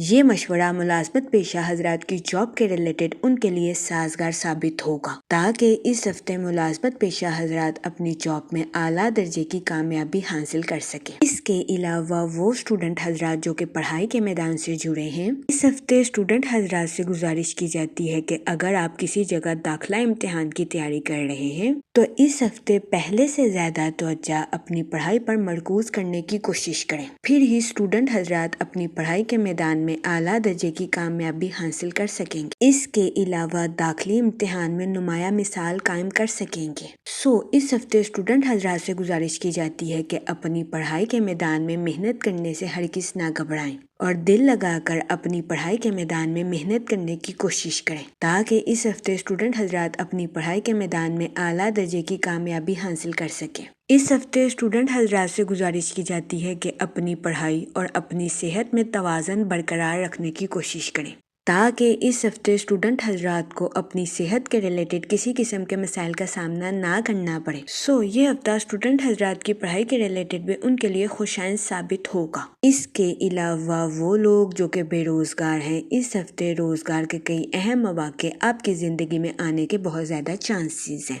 یہ مشورہ ملازمت پیشہ حضرات کی جاب کے ریلیٹڈ ان کے لیے سازگار ثابت ہوگا تاکہ اس ہفتے ملازمت پیشہ حضرات اپنی جاب میں اعلیٰ درجے کی کامیابی حاصل کر سکیں۔ اس کے علاوہ وہ اسٹوڈنٹ حضرات جو کہ پڑھائی کے میدان سے جڑے ہیں، اس ہفتے اسٹوڈنٹ حضرات سے گزارش کی جاتی ہے کہ اگر آپ کسی جگہ داخلہ امتحان کی تیاری کر رہے ہیں تو اس ہفتے پہلے سے زیادہ توجہ اپنی پڑھائی پر مرکوز کرنے کی کوشش کریں، پھر ہی اسٹوڈنٹ حضرات اپنی پڑھائی کے میدان میں اعلیٰ درجے کی کامیابی حاصل کر سکیں گے۔ اس کے علاوہ داخلی امتحان میں نمایاں مثال قائم کر سکیں گے۔ اس ہفتے اسٹوڈنٹ حضرات سے گزارش کی جاتی ہے کہ اپنی پڑھائی کے میدان میں محنت کرنے سے ہرگز نہ گھبرائیں اور دل لگا کر اپنی پڑھائی کے میدان میں محنت کرنے کی کوشش کریں تاکہ اس ہفتے اسٹوڈنٹ حضرات اپنی پڑھائی کے میدان میں اعلیٰ درجے کی کامیابی حاصل کر سکیں۔ اس ہفتے اسٹوڈنٹ حضرات سے گزارش کی جاتی ہے کہ اپنی پڑھائی اور اپنی صحت میں توازن برقرار رکھنے کی کوشش کریں تاکہ اس ہفتے اسٹوڈنٹ حضرات کو اپنی صحت کے ریلیٹڈ کسی قسم کے مسائل کا سامنا نہ کرنا پڑے۔ یہ ہفتہ اسٹوڈنٹ حضرات کی پڑھائی کے ریلیٹڈ بھی ان کے لیے خوشائن ثابت ہوگا۔ اس کے علاوہ وہ لوگ جو کہ بے روزگار ہیں، اس ہفتے روزگار کے کئی اہم مواقع آپ کی زندگی میں آنے کے بہت زیادہ چانسز ہیں۔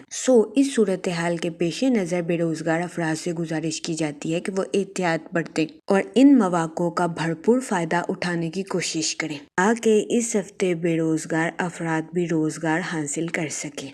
اس صورتحال کے پیش نظر بے روزگار افراد سے گزارش کی جاتی ہے کہ وہ احتیاط برتیں اور ان مواقع کا بھرپور فائدہ اٹھانے کی کوشش کریں تاکہ اس ہفتے بے روزگار افراد بھی روزگار حاصل کر سکیں۔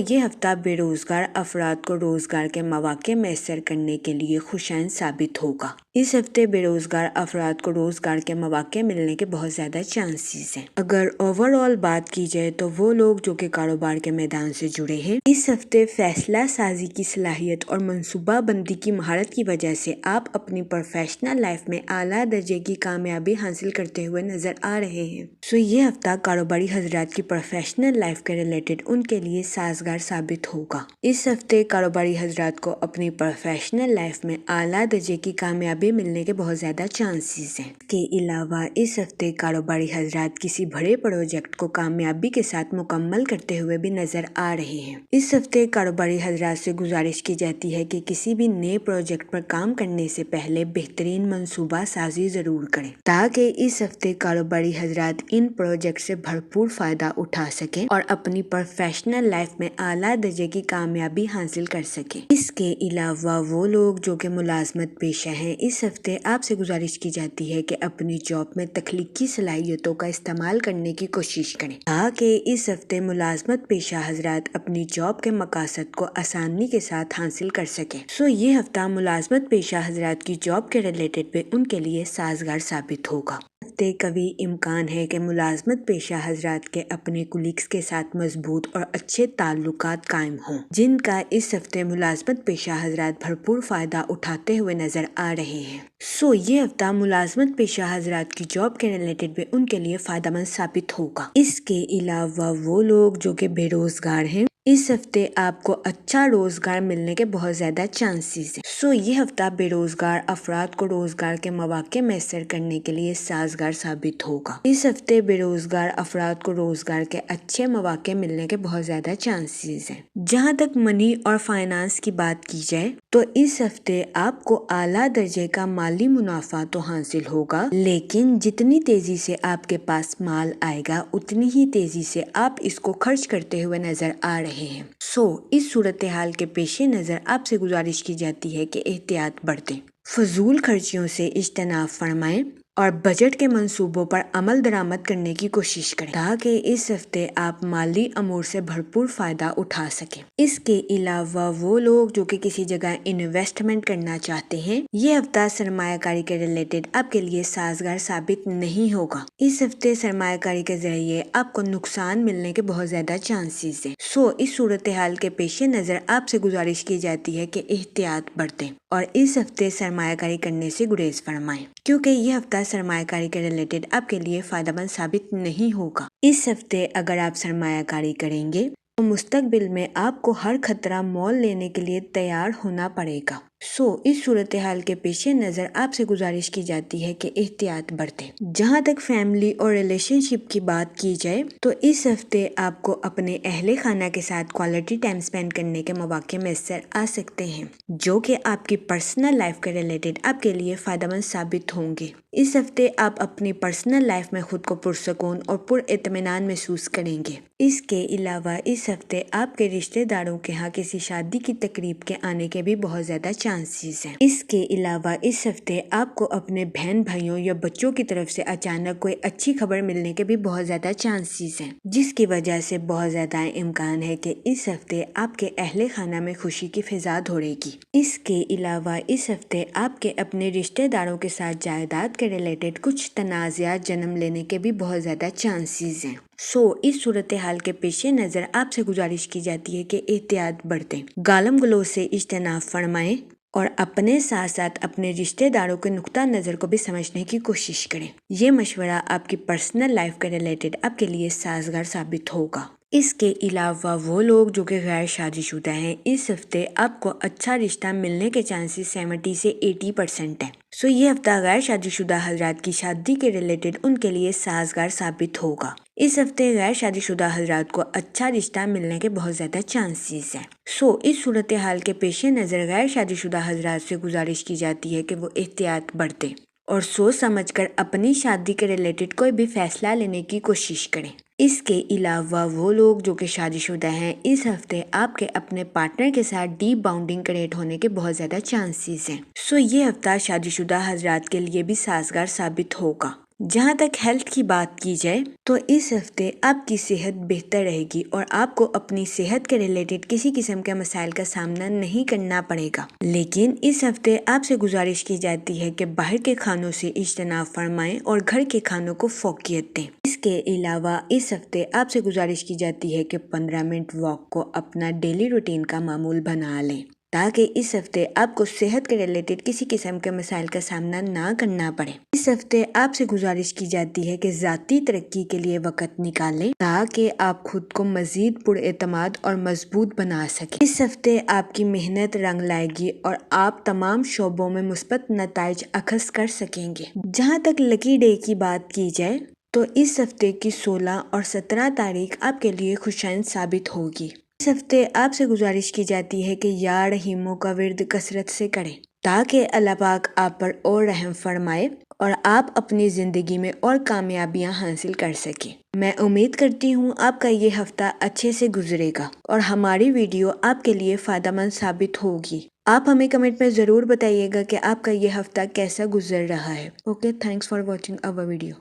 یہ ہفتہ بے روزگار افراد کو روزگار کے مواقع میسر کرنے کے لیے خوشائن ثابت ہوگا۔ اس ہفتے بے روزگار افراد کو روزگار کے مواقع ملنے کے بہت زیادہ چانسز ہیں۔ اگر اوور آل بات کی جائے تو وہ لوگ جو کہ کاروبار کے میدان سے جڑے ہیں، اس ہفتے فیصلہ سازی کی صلاحیت اور منصوبہ بندی کی مہارت کی وجہ سے آپ اپنی پروفیشنل لائف میں اعلیٰ درجے کی کامیابی حاصل کرتے ہوئے نظر آ رہے ہیں۔ یہ ہفتہ کاروباری حضرات کی پروفیشنل لائف کے ریلیٹڈ ان کے لیے سازگار ثابت ہوگا۔ اس ہفتے کاروباری حضرات کو اپنی پروفیشنل لائف میں اعلیٰ درجے کی کامیابی ملنے کے بہت زیادہ چانسز ہیں۔ اس کے علاوہ اس ہفتے کاروباری حضرات کسی بڑے پروجیکٹ کو کامیابی کے ساتھ مکمل کرتے ہوئے بھی نظر آ رہے ہیں۔ اس ہفتے کاروباری حضرات سے گزارش کی جاتی ہے کہ کسی بھی نئے پروجیکٹ پر کام کرنے سے پہلے بہترین منصوبہ سازی ضرور کریں تاکہ اس ہفتے کاروباری حضرات ان پروجیکٹ سے بھرپور فائدہ اٹھا سکیں اور اپنی پروفیشنل لائف میں اعلیٰ درجے کی کامیابی حاصل کر سکیں۔ اس کے علاوہ وہ لوگ جو کہ ملازمت پیشہ ہیں، اس ہفتے آپ سے گزارش کی جاتی ہے کہ اپنی جاب میں تخلیقی صلاحیتوں کا استعمال کرنے کی کوشش کریں تاکہ اس ہفتے ملازمت پیشہ حضرات اپنی جاب کے مقاصد کو آسانی کے ساتھ حاصل کر سکیں۔ یہ ہفتہ ملازمت پیشہ حضرات کی جاب کے ریلیٹڈ بھی ان کے لیے سازگار ثابت ہوگا۔ ہفتے قوی امکان ہے کہ ملازمت پیشہ حضرات کے اپنے کولیگز کے ساتھ مضبوط اور اچھے تعلقات قائم ہوں، جن کا اس ہفتے ملازمت پیشہ حضرات بھرپور فائدہ اٹھاتے ہوئے نظر آ رہے ہیں۔ یہ ہفتہ ملازمت پیشہ حضرات کی جاب کے ریلیٹڈ بھی ان کے لیے فائدہ مند ثابت ہوگا۔ اس کے علاوہ وہ لوگ جو کہ بے روزگار ہیں، اس ہفتے آپ کو اچھا روزگار ملنے کے بہت زیادہ چانسز ہیں۔ یہ ہفتہ بے روزگار افراد کو روزگار کے مواقع میسر کرنے کے لیے سازگار ثابت ہوگا۔ اس ہفتے بے روزگار افراد کو روزگار کے اچھے مواقع ملنے کے بہت زیادہ چانسز ہیں۔ جہاں تک منی اور فائنانس کی بات کی جائے تو اس ہفتے آپ کو اعلیٰ درجے کا مالی منافع تو حاصل ہوگا، لیکن جتنی تیزی سے آپ کے پاس مال آئے گا اتنی ہی تیزی سے آپ اس کو خرچ کرتے ہوئے نظر آ رہے ہیں۔ اس صورتحال کے پیش نظر آپ سے گزارش کی جاتی ہے کہ احتیاط برتیں، فضول خرچیوں سے اجتناب فرمائیں اور بجٹ کے منصوبوں پر عمل درآمد کرنے کی کوشش کریں تاکہ اس ہفتے آپ مالی امور سے بھرپور فائدہ اٹھا سکیں۔ اس کے علاوہ وہ لوگ جو کہ کسی جگہ انویسٹمنٹ کرنا چاہتے ہیں، یہ ہفتہ سرمایہ کاری کے ریلیٹڈ آپ کے لیے سازگار ثابت نہیں ہوگا۔ اس ہفتے سرمایہ کاری کے ذریعے آپ کو نقصان ملنے کے بہت زیادہ چانسز ہیں۔ اس صورتحال کے پیش نظر آپ سے گزارش کی جاتی ہے کہ احتیاط برتیں اور اس ہفتے سرمایہ کاری کرنے سے گریز فرمائیں کیونکہ یہ ہفتہ سرمایہ کاری کے ریلیٹڈ آپ کے لیے فائدہ مند ثابت نہیں ہوگا۔ اس ہفتے اگر آپ سرمایہ کاری کریں گے تو مستقبل میں آپ کو ہر خطرہ مول لینے کے لیے تیار ہونا پڑے گا۔ اس صورتحال کے پیش نظر آپ سے گزارش کی جاتی ہے کہ احتیاط برتیں۔ جہاں تک فیملی اور ریلیشن شپ کی بات کی جائے تو اس ہفتے آپ کو اپنے اہل خانہ کے ساتھ کوالٹی ٹائم سپینڈ کرنے کے مواقع میسر آ سکتے ہیں، جو کہ آپ کی پرسنل لائف کے ریلیٹڈ آپ کے لیے فائدہ مند ثابت ہوں گے۔ اس ہفتے آپ اپنی پرسنل لائف میں خود کو پرسکون اور پر اطمینان محسوس کریں گے۔ اس کے علاوہ اس ہفتے آپ کے رشتہ داروں کے ہاں کسی شادی کی تقریب کے آنے کے بھی بہت زیادہ چانسز ہیں۔ اس کے علاوہ اس ہفتے آپ کو اپنے بہن بھائیوں یا بچوں کی طرف سے اچانک کوئی اچھی خبر ملنے کے بھی بہت زیادہ چانسز ہیں، جس کی وجہ سے بہت زیادہ امکان ہے کہ اس ہفتے آپ کے اہل خانہ میں خوشی کی فضا دوڑے گی۔ اس کے علاوہ اس ہفتے آپ کے اپنے رشتہ داروں کے ساتھ جائیداد کے ریلیٹڈ کچھ تنازعات جنم لینے کے بھی بہت زیادہ چانسز ہیں۔ اس صورتحال کے پیش نظر آپ سے گزارش کی جاتی ہے کہ احتیاط برتیں، گالم گلوچ سے اجتناب فرمائیں اور اپنے ساتھ ساتھ اپنے رشتہ داروں کے نقطہ نظر کو بھی سمجھنے کی کوشش کریں۔ یہ مشورہ آپ کی پرسنل لائف کے ریلیٹڈ آپ کے لیے سازگار ثابت ہوگا۔ اس کے علاوہ وہ لوگ جو کہ غیر شادی شدہ ہیں، اس ہفتے آپ کو اچھا رشتہ ملنے کے چانسز 70 سے 80% ہیں۔ یہ ہفتہ غیر شادی شدہ حضرات کی شادی کے ریلیٹڈ ان کے لیے سازگار ثابت ہوگا۔ اس ہفتے غیر شادی شدہ حضرات کو اچھا رشتہ ملنے کے بہت زیادہ چانسز ہیں۔ اس صورتحال کے پیش نظر غیر شادی شدہ حضرات سے گزارش کی جاتی ہے کہ وہ احتیاط برتیں اور سوچ سمجھ کر اپنی شادی کے ریلیٹڈ کوئی بھی فیصلہ لینے کی کوشش کریں۔ اس کے علاوہ وہ لوگ جو کہ شادی شدہ ہیں، اس ہفتے آپ کے اپنے پارٹنر کے ساتھ ڈیپ باؤنڈنگ کریٹ ہونے کے بہت زیادہ چانسز ہیں۔ یہ ہفتہ شادی شدہ حضرات کے لیے بھی سازگار ثابت ہوگا۔ جہاں تک ہیلتھ کی بات کی جائے تو اس ہفتے آپ کی صحت بہتر رہے گی اور آپ کو اپنی صحت کے ریلیٹڈ کسی قسم کے مسائل کا سامنا نہیں کرنا پڑے گا، لیکن اس ہفتے آپ سے گزارش کی جاتی ہے کہ باہر کے کھانوں سے اجتناب فرمائیں اور گھر کے کھانوں کو فوقیت دیں۔ اس کے علاوہ اس ہفتے آپ سے گزارش کی جاتی ہے کہ 15 منٹ واک کو اپنا ڈیلی روٹین کا معمول بنا لیں، تاکہ اس ہفتے آپ کو صحت کے ریلیٹڈ کسی قسم کے مسائل کا سامنا نہ کرنا پڑے۔ اس ہفتے آپ سے گزارش کی جاتی ہے کہ ذاتی ترقی کے لیے وقت نکالیں تاکہ آپ خود کو مزید پر اعتماد اور مضبوط بنا سکیں۔ اس ہفتے آپ کی محنت رنگ لائے گی اور آپ تمام شعبوں میں مثبت نتائج اخذ کر سکیں گے۔ جہاں تک لکی ڈے کی بات کی جائے تو اس ہفتے کی 16 اور 17 تاریخ آپ کے لیے خوشائند ثابت ہوگی۔ اس ہفتے آپ سے گزارش کی جاتی ہے کہ یا رحیموں کا ورد کثرت سے کریں تاکہ اللہ پاک آپ پر اور رحم فرمائے اور آپ اپنی زندگی میں اور کامیابیاں حاصل کر سکیں۔ میں امید کرتی ہوں آپ کا یہ ہفتہ اچھے سے گزرے گا اور ہماری ویڈیو آپ کے لیے فائدہ مند ثابت ہوگی۔ آپ ہمیں کمنٹ میں ضرور بتائیے گا کہ آپ کا یہ ہفتہ کیسا گزر رہا ہے۔ Okay, thanks for watching our video.